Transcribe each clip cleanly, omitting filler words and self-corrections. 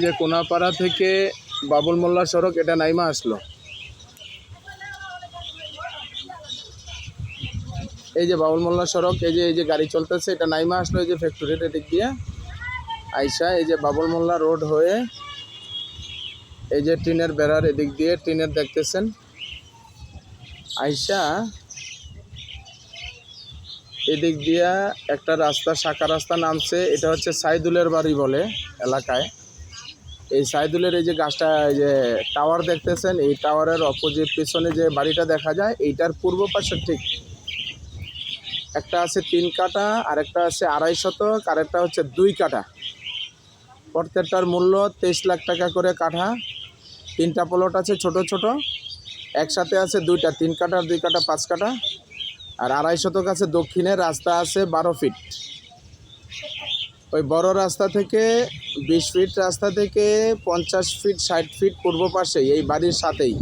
যে কোনাপাড়া থেকে বাবুল মোল্লা সড়ক, এটা নাইমা আসলো। এই যে বাবুল মোল্লা সড়ক, এই যে গাড়ি চলতেছে, এটা নাইমা আসলো এই যে ফ্যাক্টরির দিক দিয়ে আইসা, এই যে বাবুল মোল্লা রোড হয়ে এই যে টিনের বেড়ার এদিক দিয়ে টিনের দেখতেছেন আইসা, এদিক দিয়া একটা রাস্তা, শাখা রাস্তা নামছে। এটা হচ্ছে সাইদুলের বাড়ি বলে এলাকায়। এই সাইদুলের এই যে গাছটা, এই যে টাওয়ার দেখতেছেন, এই টাওয়ারের অপোজিট পিছনে যে বাড়িটা দেখা যায়, এইটার পূর্ব পাশে ঠিক একটা আছে 3 কাঠা, আর একটা আছে 2.5 শতক, আর একটা হচ্ছে 2 কাঠা। প্রত্যেকটার মূল্য 23 লাখ টাকা করে কাঠা। 3টা প্লট আছে ছোট ছোট, একসাথে আছে 2টা, 3 কাঠা, 2 কাঠা, 5 কাঠা। আর 2.5 শতক আছে দক্ষিণে, রাস্তা আছে 12 ফিট। ওই বড় রাস্তা থেকে 20 ফিট, রাস্তা থেকে 50 ফিট 60 ফিট পূর্ব পাশেই এই বাড়ির সাথেই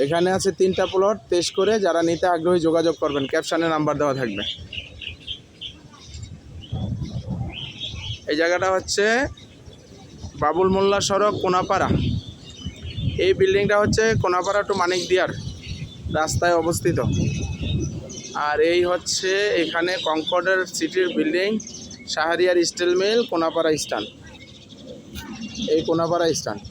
এখানে আছে 3টা প্লট 23 করে। যারা নিতে আগ্রহী যোগাযোগ করবেন, ক্যাপশনে নাম্বার দেওয়া থাকবে। এই জায়গাটা হচ্ছে বাবুল মোল্লা সড়ক, কোনাপাড়া। এই বিল্ডিংটা হচ্ছে কোনাপাড়া টু মানিকদিয়ার রাস্তায় অবস্থিত। আর এই হচ্ছে এখানে কনকর্ডের সিটির building, Shahriar steel mill, Konapara stand. এই কোনাপাড়া স্ট্যান্ড।